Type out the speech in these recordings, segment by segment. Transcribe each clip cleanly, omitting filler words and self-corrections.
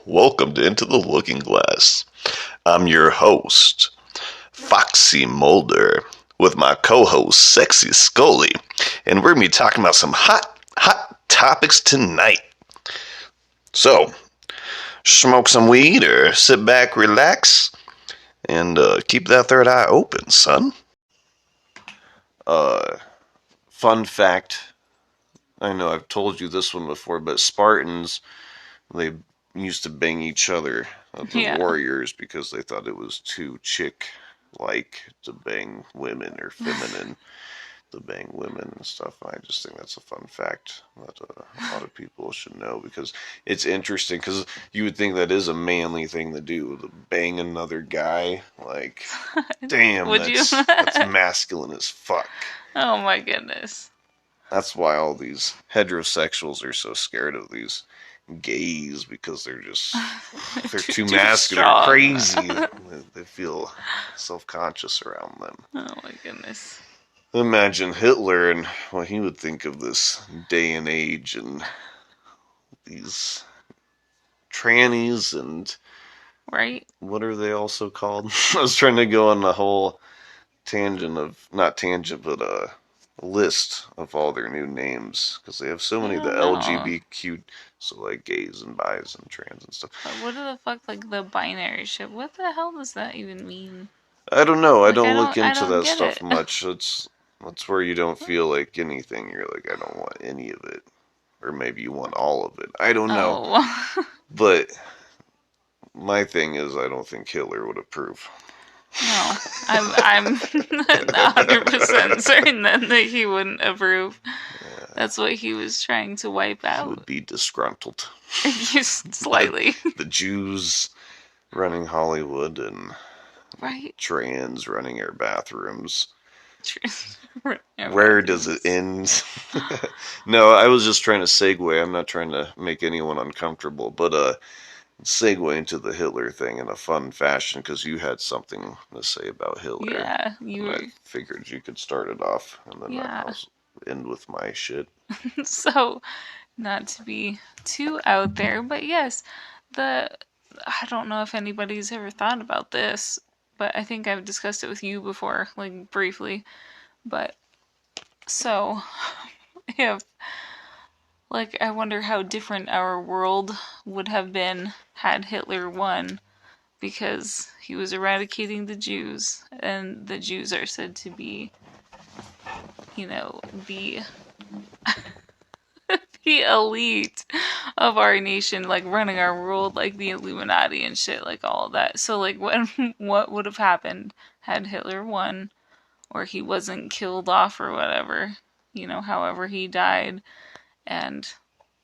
welcome to Into the Looking Glass. I'm your host, Foxy Mulder, with my co-host, Sexy Scully, and we're going to be talking about some hot topics tonight. So, smoke some weed or sit back, relax, and keep that third eye open, son. Uh, Fun fact, I know I've told you this one before, but Spartans, they used to bang each other, the Yeah. warriors, because they thought it was too chick-like to bang women or feminine to bang women and stuff. And I just think that's a fun fact that a lot of people should know because it's interesting. Because you would think that is a manly thing to do, to bang another guy. Like, damn, Would you? that's masculine as fuck. Oh my goodness. That's why all these heterosexuals are so scared of these gays because they're too Too masculine or strong. crazy. They feel self-conscious around them. Oh my goodness. Imagine Hitler and what he would think of this day and age and these trannies and Right? what are they also called? I was trying to go on the whole tangent of not tangent but a list of all their new names because they have so I many the don't know. LGBTQ, so like gays and bis and trans and stuff. What the fuck, like the binary shit? What the hell does that even mean? I don't know. I Like, don't look I into don't that get stuff it. much. That's where you don't feel like anything. You're like, I don't want any of it, or maybe you want all of it. I don't know. Oh. But my thing is, I don't think Hitler would approve. No. I'm 100% certain that he wouldn't approve. That's what he was trying to wipe He would out. be disgruntled by Slightly. the Jews running Hollywood and Right? trans running our bathrooms. Our Where does it bathrooms. end? No, I was just trying to segue. I'm not trying to make anyone uncomfortable, but segue into the Hitler thing in a fun fashion because you had something to say about Hitler, Yeah, you and I were. figured you could start it off, and then Yeah. I'll end with my shit. So, not to be too out there, but yes, the. I don't know if anybody's ever thought about this, but I think I've discussed it with you before, like briefly. But so, if. Like, I wonder how different our world would have been had Hitler won, because he was eradicating the Jews, and the Jews are said to be, the the elite of our nation, like running our world, like the Illuminati and shit, like all of that. So, like, what would have happened had Hitler won, or he wasn't killed off, or whatever, however he died, and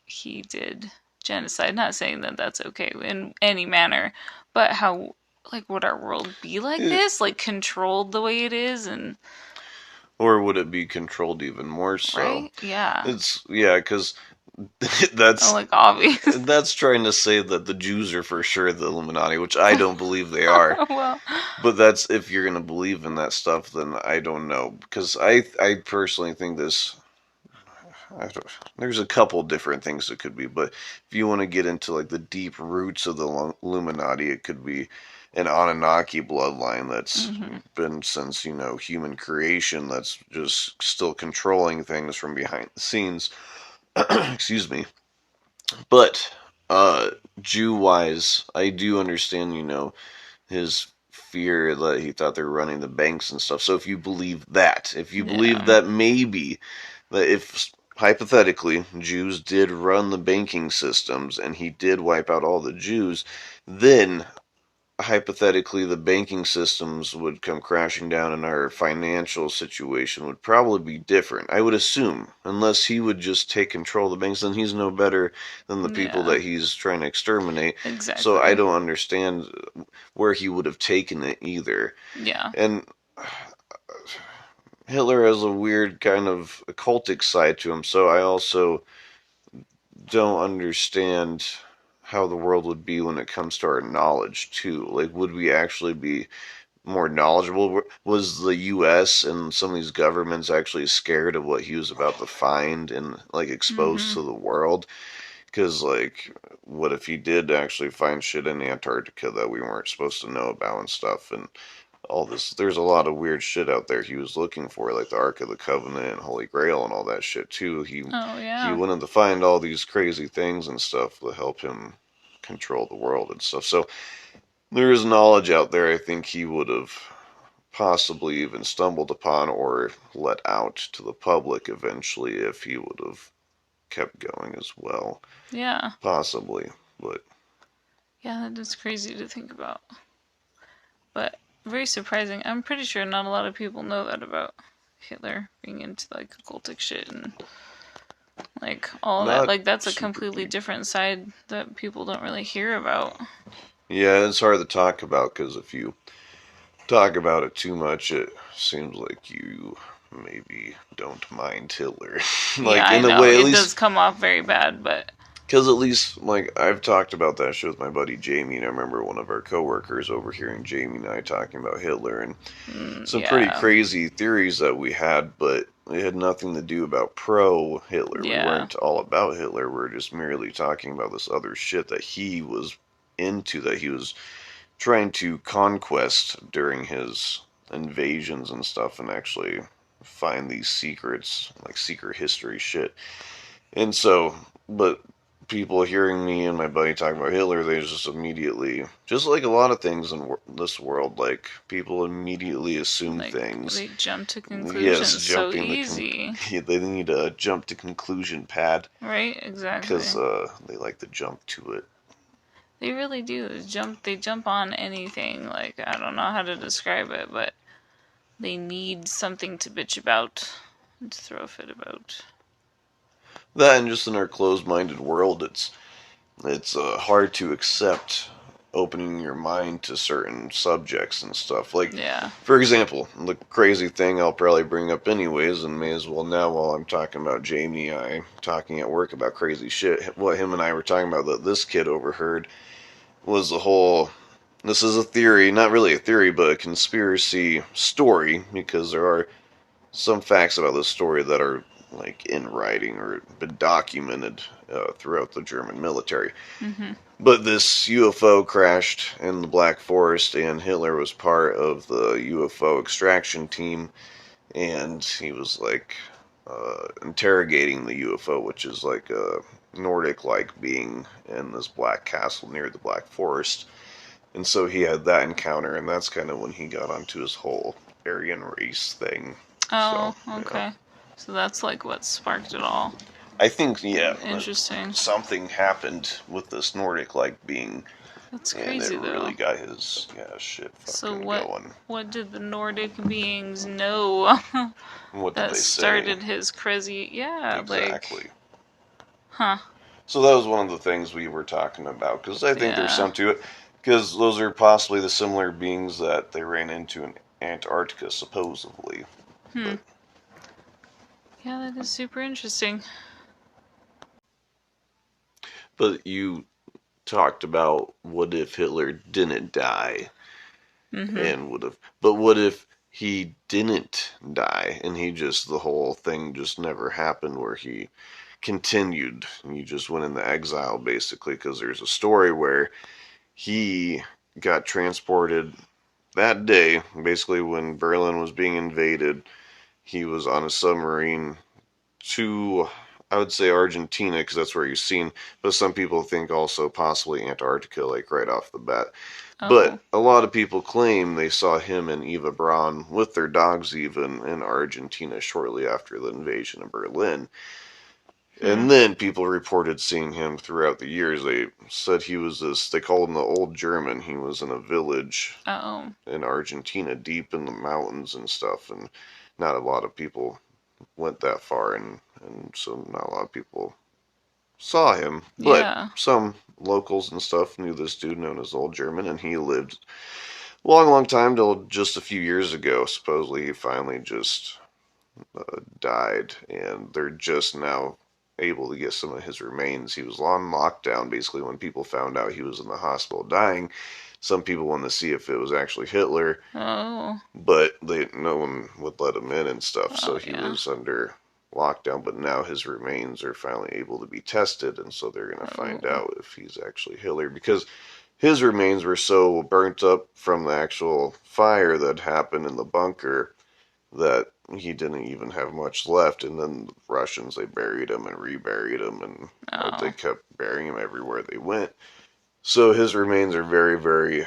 he did genocide. Not saying that that's okay in any manner, but how, like, would our world be like Eh, this, like controlled the way it is, and Or would it be controlled even more so? right? Yeah. It's yeah, because Oh, that's like obvious. that's trying to say that the Jews are for sure the Illuminati, which I don't believe they are. Well, But that's if you're gonna believe in that stuff, then I don't know because I personally think this. I don't, there's a couple different things it could be, but if you want to get into like the deep roots of the Illuminati, it could be an Anunnaki bloodline that's hmm been since human creation that's just still controlling things from behind the scenes. Excuse me. But uh Jew wise, I do understand, his fear that he thought they were running the banks and stuff. So if you believe yeah. that maybe that if hypothetically Jews did run the banking systems and he did wipe out all the Jews, then hypothetically the banking systems would come crashing down and our financial situation would probably be different. I would assume, unless he would just take control of the banks, then he's no better than the people Yeah. that he's trying to exterminate. So I Exactly. don't understand where he would have taken it either. Yeah. And Hitler has a weird kind of occultic side to him, so I also don't understand how the world would be when it comes to our knowledge too. Like, would we actually be more knowledgeable? Was the U.S. and some of these governments actually scared of what he was about to find and like expose hmm to the world? Because, like, what if he did actually find shit in Antarctica that we weren't supposed to know about and stuff? And all this, there's a lot of weird shit out there he was looking for, like the Ark of the Covenant and Holy Grail and all that shit, too. Oh He yeah. wanted to find all these crazy things and stuff to help him control the world and stuff. So there is knowledge out there I think he would have possibly even stumbled upon or let out to the public eventually if he would have kept going as well. Yeah. Possibly, but Yeah, that is crazy to think about. But very surprising. I'm pretty sure not a lot of people know that about Hitler being into like occultic shit and like all that. not Like that's a super completely deep. different side that people don't really hear about. Yeah, it's hard to talk about because if you talk about it too much, it seems like you maybe don't mind Hitler. Yeah, Like, I in a know. way, at It does least, come off very bad, but because at least, like, I've talked about that shit with my buddy Jamie, and I remember one of our coworkers overhearing Jamie and I talking about Hitler and some pretty yeah. crazy theories that we had, but it had nothing to do about pro Hitler. We Yeah. weren't all about Hitler. We were just merely talking about this other shit that he was into, that he was trying to conquest during his invasions and stuff, and actually find these secrets, like secret history shit. And so, but people hearing me and my buddy talking about Hitler, they just immediately, just like a lot of things in this world, like people immediately assume Like things. they jump to Yes, conclusions so jumping easy. they need a jump to conclusion pad Right? because Exactly. they like to jump to it. They really do. They jump on anything. Like I don't know how to describe it, but they need something to bitch about and to throw a fit about. That and just in our closed-minded world, it's hard to accept opening your mind to certain subjects and stuff. Like, Yeah. for example, the crazy thing I'll probably bring up anyways, and may as well now while I'm talking about Jamie, I talking at work about crazy shit. What him and I were talking about that this kid overheard was the whole. This is a theory, not really a theory, but a conspiracy story, because there are some facts about this story that are like in writing or been documented throughout the German military. Mhm. But this UFO crashed in the Black Forest, and Hitler was part of the UFO extraction team, and he was like interrogating the UFO, which is like a Nordic-like being in this black castle near the Black Forest. And so he had that encounter, and that's kind of when he got onto his whole Aryan race thing. So, Oh, yeah. okay. So that's like what sparked it all. I think, yeah, Interesting. something happened with this Nordic-like being, That's and it crazy really though. got his, yeah, shit So fucking going. what did the Nordic beings know What did that they say? started his crazy yeah, like Exactly. huh. So that was one of the things we were talking about, because I think there's Yeah. some to it, because those are possibly the similar beings that they ran into in Antarctica, supposedly. Hmm. But Yeah, that is super interesting. but you talked about what if Hitler didn't die Mhm. and would have, but what if he didn't die and he just, the whole thing just never happened where he continued and he just went into exile basically, because there's a story where he got transported that day, basically when Berlin was being invaded. He was on a submarine to, I would say, Argentina, because that's where he's seen, but some people think also possibly Antarctica, like right off the bat. Oh. But a lot of people claim they saw him and Eva Braun with their dogs even in Argentina shortly after the invasion of Berlin. Hmm. And then people reported seeing him throughout the years. They said he was this, they called him the Old German. He was in a village Oh. in Argentina, deep in the mountains and stuff. And not a lot of people went that far, and so not a lot of people saw him. But Yeah. some locals and stuff knew this dude known as Old German, and he lived a long, long time till just a few years ago. Supposedly, he finally just died, and they're just now able to get some of his remains. He was on lockdown basically when people found out he was in the hospital dying. Some people wanted to see if it was actually Hitler, Oh. but no one would let him in and stuff. So Oh he yeah. was under. lockdown, but now his remains are finally able to be tested, and so they're going to find Oh. out if he's actually Hitler, because his remains were so burnt up from the actual fire that happened in the bunker that he didn't even have much left. And then the Russians, they buried him and reburied him, and they Oh. kept burying him everywhere they went. So his remains are very, very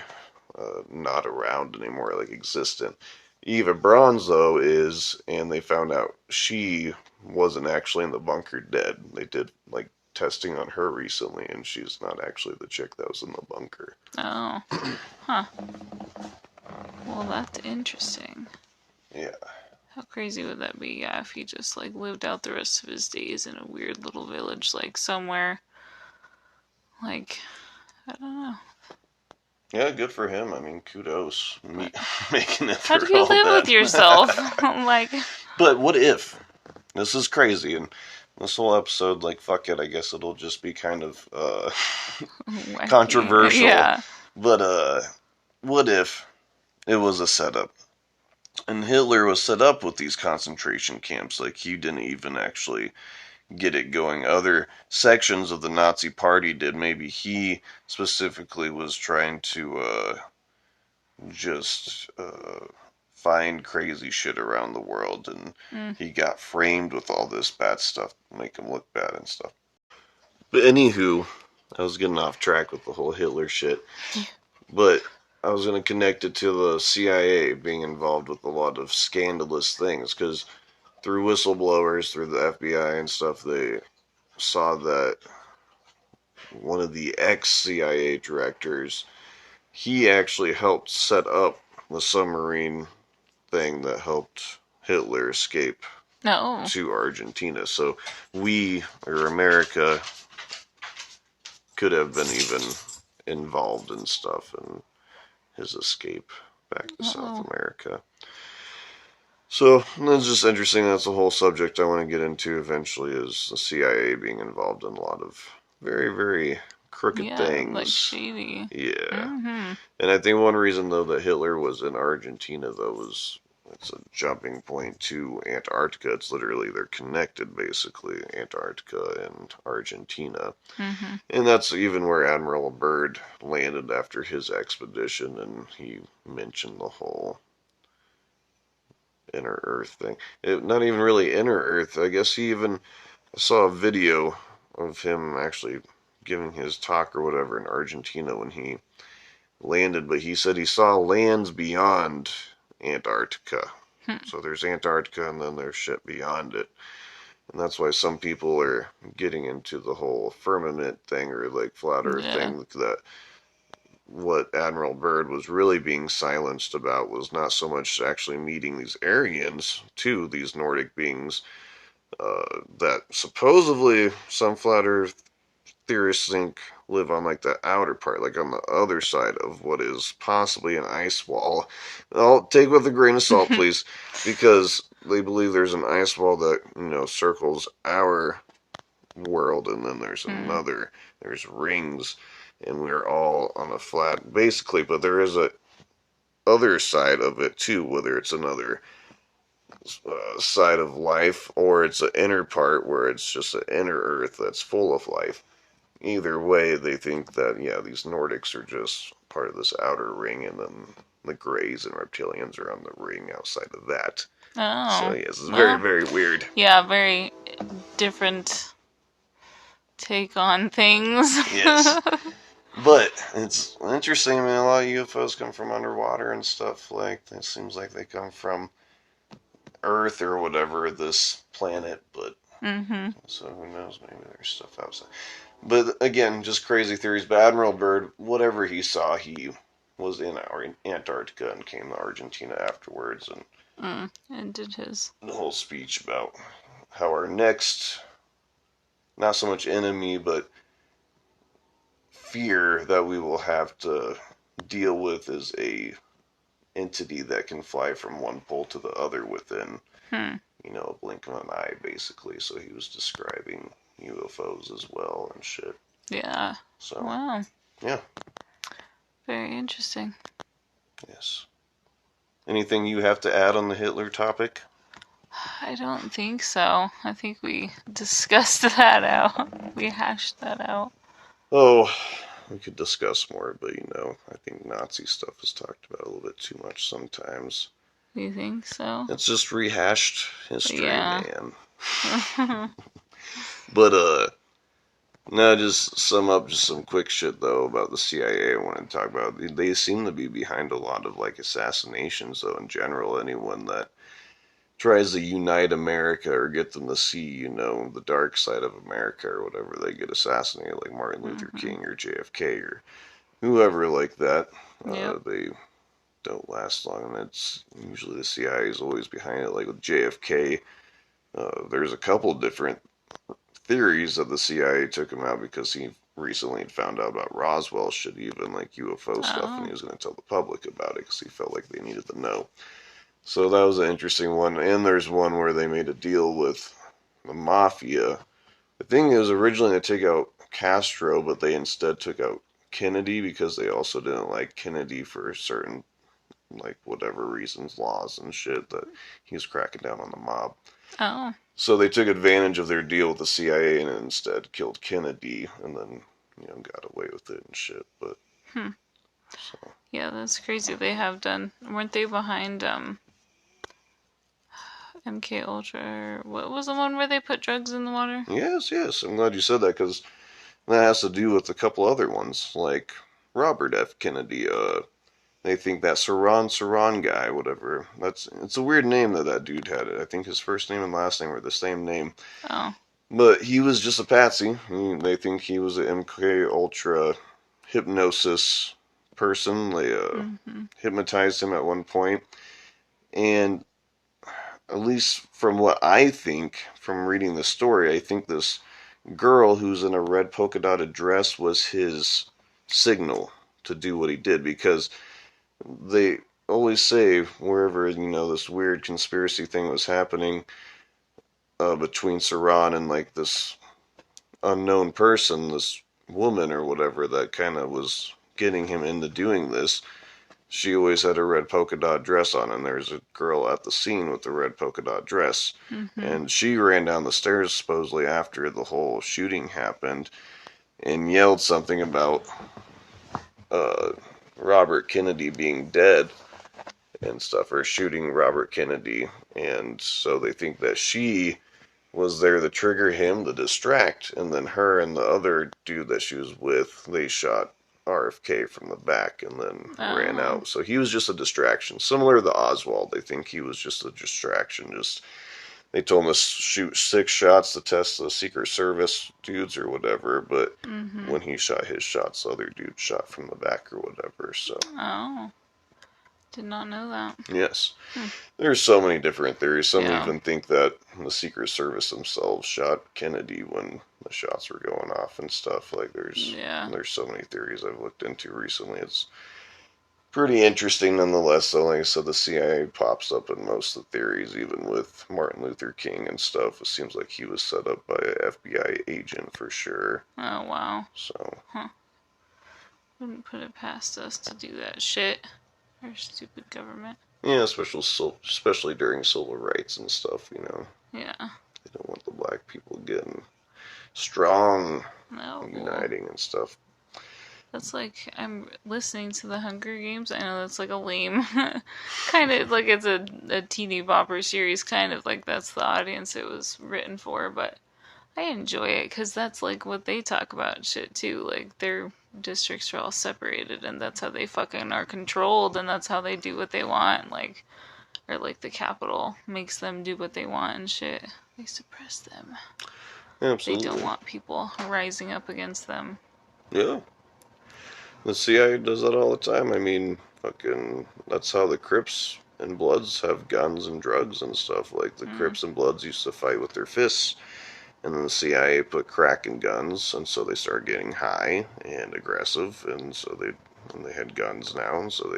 not around anymore, like existent. Eva Braun's, though, is, and they found out she wasn't actually in the bunker dead. They did, like, testing on her recently, and she's not actually the chick that was in the bunker. Oh. Huh. Well, that's interesting. Yeah. How crazy would that be, yeah, if he just, like, lived out the rest of his days in a weird little village, like, somewhere, like, I don't know. Yeah, good for him. I mean, kudos. Making it How through do you all live that. with yourself? Like, But what if? This is crazy, and this whole episode, like, fuck it, I guess it'll just be kind of wacky. controversial. Yeah. But what if it was a setup? And Hitler was set up with these concentration camps. Like, he didn't even actually get it going. Other sections of the Nazi party did. Maybe he specifically was trying to just find crazy shit around the world, and Mm. he got framed with all this bad stuff to make him look bad and stuff. But anywho, I was getting off track with the whole Hitler shit. But I was going to connect it to the CIA being involved with a lot of scandalous things, because through whistleblowers, through the FBI and stuff, they saw that one of the ex-CIA directors, he actually helped set up the submarine thing that helped Hitler escape No. to Argentina. So we, or America, could have been even involved in stuff in his escape back to South Uh-oh. America. So that's just interesting. That's a whole subject I want to get into eventually, is the CIA being involved in a lot of very, very crooked Yeah, like things. shady. Yeah. Mm-hmm. And I think one reason, though, that Hitler was in Argentina, though, was it's a jumping point to Antarctica. It's literally, they're connected, basically, Antarctica and Argentina. Mm-hmm. And that's even where Admiral Byrd landed after his expedition, and he mentioned the whole inner Earth thing. Not even really inner Earth. I guess he even saw a video of him actually giving his talk or whatever in Argentina when he landed, but he said he saw lands beyond Antarctica. Hmm. So there's Antarctica and then there's shit beyond it. And that's why some people are getting into the whole firmament thing, or like flat earth Yeah. thing, that what Admiral Byrd was really being silenced about was not so much actually meeting these Aryans, too, these Nordic beings, that supposedly some flat earth theorists think live on like the outer part, like on the other side of what is possibly an ice wall. I'll take with a grain of salt, please, because they believe there's an ice wall that, circles our world, and then there's Hmm. another, there's rings, and we're all on a flat, basically, but there is a other side of it too, whether it's another side of life or it's an inner part where it's just an inner earth that's full of life. Either way, they think that, yeah, these Nordics are just part of this outer ring, and then the Greys and Reptilians are on the ring outside of that. So, Oh. yes, it's very, Well, very weird. yeah, very different take on things. Yes. But it's interesting. I mean, a lot of UFOs come from underwater and stuff. Like, it seems like they come from Earth or whatever, this planet. But, Mm-hmm. so who knows? Maybe there's stuff outside. But again, just crazy theories. But Admiral Byrd, whatever he saw, he was in Antarctica and came to Argentina afterwards, and And did his. the whole speech about how our next, not so much enemy, but fear that we will have to deal with is a entity that can fly from one pole to the other within, Hmm. a blink of an eye, basically. So he was describing UFOs as well and shit. Yeah. So, Wow. yeah. Very interesting. Yes. Anything you have to add on the Hitler topic? I don't think so. I think we discussed that out. We hashed that out. Oh, we could discuss more, but I think Nazi stuff is talked about a little bit too much sometimes. Do you think so? It's just rehashed history, Yeah. man. But no, just sum up just some quick shit though about the CIA. I want to talk about. They seem to be behind a lot of like assassinations though in general. Anyone that tries to unite America or get them to see, the dark side of America or whatever, they get assassinated, like Martin Luther King or JFK or whoever like that. Yep. They don't last long, and it's usually the CIA is always behind it. Like with JFK, there's a couple different theories that the CIA took him out because he recently had found out about Roswell shit, even like UFO stuff, and Oh. he was going to tell the public about it because he felt like they needed to know. So that was an interesting one. And there's one where they made a deal with the mafia. The thing is originally to take out Castro, but they instead took out Kennedy because they also didn't like Kennedy for certain, like, whatever reasons, laws and shit, that he was cracking down on the mob. Oh. So they took advantage of their deal with the CIA and instead killed Kennedy and then, got away with it and shit. But, so. Yeah, that's crazy. They have done. Weren't they behind MK Ultra? What was the one where they put drugs in the water? Yes, yes. I'm glad you said that because that has to do with a couple other ones, like Robert F. Kennedy. They think that Saran guy, whatever. It's a weird name that dude had. I think his first name and last name were the same name. Oh. But he was just a patsy. They think he was an MK Ultra hypnosis person. They hypnotized him at one point, and at least from what I think from reading the story, I think this girl who's in a red polka dotted dress was his signal to do what he did because they always say wherever this weird conspiracy thing was happening between Saran and like this unknown person, this woman or whatever that kind of was getting him into doing this. She always had a red polka dot dress on, and there's a girl at the scene with the red polka dot dress. And she ran down the stairs supposedly after the whole shooting happened and yelled something about uh, Robert Kennedy being dead and stuff, or shooting Robert Kennedy. And so they think that she was there to trigger him to distract, and then her and the other dude that she was with, they shot RFK from the back and then ran Oh. out. So he was just a distraction. Similar to Oswald, they think he was just a distraction. Just they told him to shoot 6 shots to test the Secret Service dudes or whatever, but when he shot his shots, the other dude shot from the back or whatever. So Oh. Did not know that. yes. There's so many different theories. Some Yeah. even think that the Secret Service themselves shot Kennedy when the shots were going off and stuff. Like Yeah. there's so many theories I've looked into recently. It's pretty interesting nonetheless. So like I said, the CIA pops up in most of the theories, even with Martin Luther King and stuff. It seems like he was set up by an FBI agent for sure. Oh, wow. So Wouldn't put it past us to do that shit. Our stupid government. yeah, especially during civil rights and stuff. Yeah. They don't want the black people getting strong, No. uniting and stuff. That's like I'm listening to the Hunger Games. I know that's like a lame, kind of like it's a teeny bopper series. Kind of like that's the audience it was written for. But I enjoy it because that's like what they talk about shit too. Like their districts are all separated, and that's how they fucking are controlled, and that's how they do what they want. Like or like the capital makes them do what they want and shit. They suppress them. Absolutely. They don't want people rising up against them. Yeah. The CIA does that all the time. I mean, fucking, that's how the Crips and Bloods have guns and drugs and stuff. Like, the Crips and Bloods used to fight with their fists, and then the CIA put crack in guns, and so they started getting high and aggressive, and so they had guns now, and so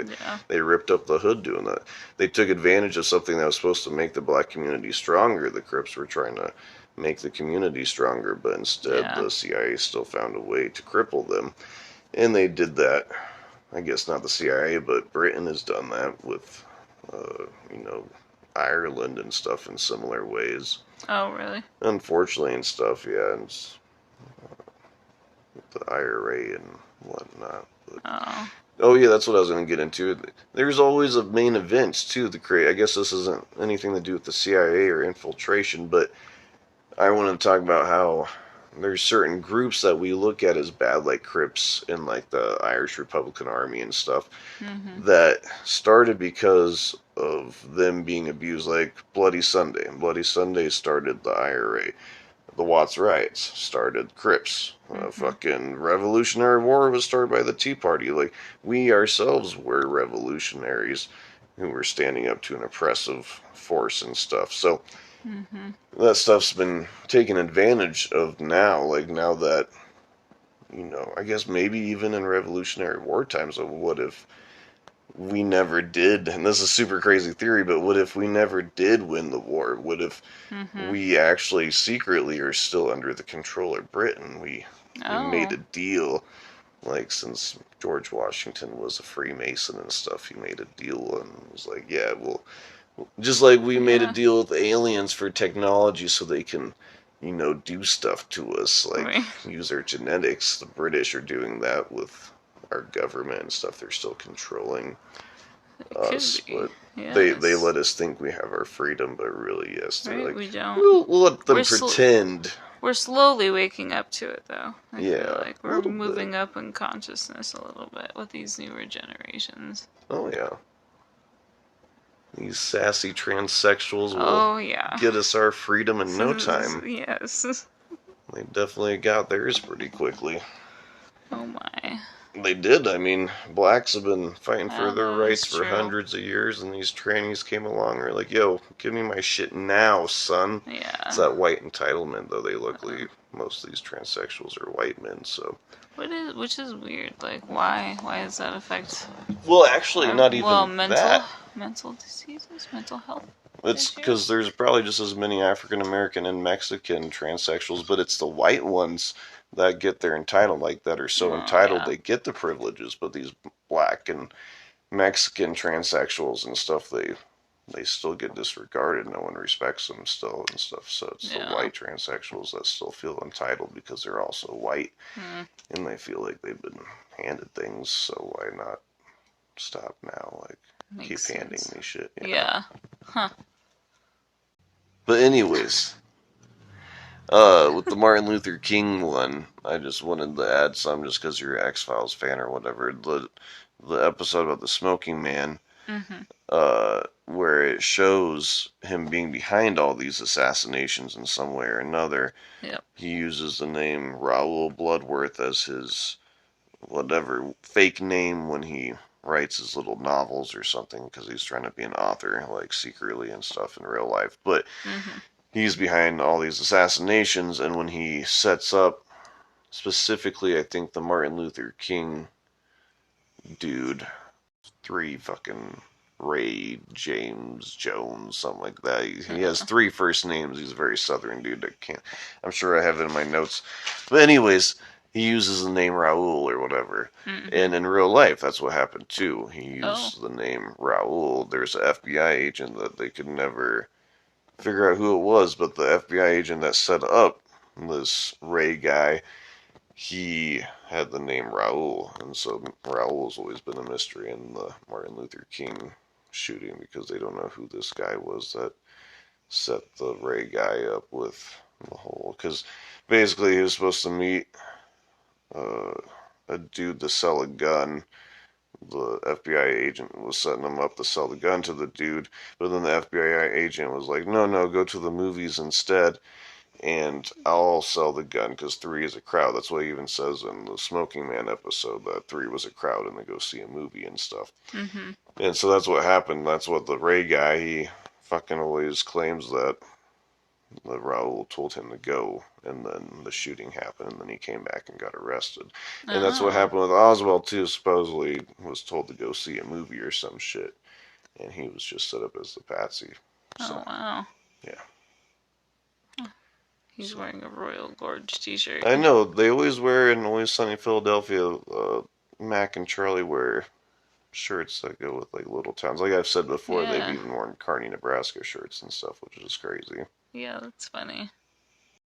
they ripped up the hood doing that. They took advantage of something that was supposed to make the black community stronger. The Crips were trying to make the community stronger, but instead the CIA still found a way to cripple them. And they did that. I guess not the CIA, but Britain has done that with, Ireland and stuff in similar ways. Oh, really? Unfortunately and stuff, yeah, and the IRA and whatnot. But, Oh. oh yeah, that's what I was going to get into. There's always a main events too. The create. I guess this isn't anything to do with the CIA or infiltration, but I want to talk about how there's certain groups that we look at as bad, like Crips and like the Irish Republican Army and stuff, Mhm. that started because of them being abused, like Bloody Sunday. Bloody Sunday started the IRA. The Watts riots started Crips. Mhm. Fucking Revolutionary War was started by the Tea Party. Like, we ourselves were revolutionaries who were standing up to an oppressive force and stuff. So Mhm. that stuff's been taken advantage of now. Like, now that, I guess maybe even in Revolutionary War times, what if we never did, and this is a super crazy theory, but what if we never did win the war? What if Mhm. we actually secretly are still under the control of Britain? We made Oh. a deal, like since George Washington was a Freemason and stuff, he made a deal and was like, yeah, well, just like we made a Yeah. deal with aliens for technology so they can, do stuff to us, like Right. use our genetics. The British are doing that with our government and stuff. They're still controlling It could us, be. but they Yes. let us think we have our freedom, but really, yes, they're Right. like, We don't. we'll let them We're pretend. we're slowly waking up to it, though. I feel Yeah, like a we're little bit. moving up in consciousness a little bit with these newer generations. Oh yeah, these sassy transsexuals will Oh yeah. get us our freedom in no time. Yes. They definitely got theirs pretty quickly. Oh my. They did. I mean, blacks have been fighting for Well, their that rights is for true. hundreds of years, and these trannies came along and were like, yo, give me my shit now, son. It's Yeah. that white entitlement, though. They Uh, luckily, most of these transsexuals are white men, so. which is weird. Like, why does that affect Well, actually, our, not well, even that. mental diseases, mental health It's because issues? there's probably just as many African American and Mexican transsexuals, but it's the white ones that get their entitled, like that are so Oh entitled yeah. they get the privileges, but these black and Mexican transsexuals and stuff, they still get disregarded. No one respects them still and stuff. So it's the Yeah. white transsexuals that still feel entitled because they're also white Hmm. and they feel like they've been handed things. So why not stop now? Like, Makes keep handing sense. me shit. Yeah. Yeah. Huh. But anyways, with the Martin Luther King one, I just wanted to add some just because you're an X Files fan or whatever. The episode about the smoking man, Mhm. where it shows him being behind all these assassinations in some way or another. Yep. He uses the name Raoul Bloodworth as his whatever fake name when he writes his little novels or something because he's trying to be an author, like secretly and stuff in real life. But Mhm. he's behind all these assassinations, and when he sets up specifically, I think the Martin Luther King dude, three fucking Ray James Jones, something like that. He has Uh, three first names. He's a very southern dude. I can't. I'm sure I have it in my notes. But anyways, he uses the name Raoul or whatever. mhm. And in real life, that's what happened too. He Oh. used the name Raoul. There's an FBI agent that they could never figure out who it was, but the FBI agent that set up this Ray guy, he had the name Raul, and so Raul's always been a mystery in the Martin Luther King shooting because they don't know who this guy was that set the Ray guy up with the whole. Because basically, he was supposed to meet uh, a dude to sell a gun. The FBI agent was setting him up to sell the gun to the dude, but then the FBI agent was like, "No, no, go to the movies instead." And I'll sell the gun because three is a crowd. That's what he even says in the Smoking Man episode that three was a crowd and they go see a movie and stuff. Mhm. And so that's what happened. That's what the Ray guy, he fucking always claims that Raul told him to go, and then the shooting happened, and then he came back and got arrested. And that's what Oh. happened with Oswald too. Supposedly was told to go see a movie or some shit, and he was just set up as the patsy. Oh So wow. yeah. He's So wearing a Royal Gorge T-shirt. I know they always wear in Always Sunny in Philadelphia. Mac and Charlie wear shirts that go with like little towns. Like I've said before, they've Yeah. even worn Kearney, Nebraska shirts and stuff, which is crazy. Yeah, that's funny.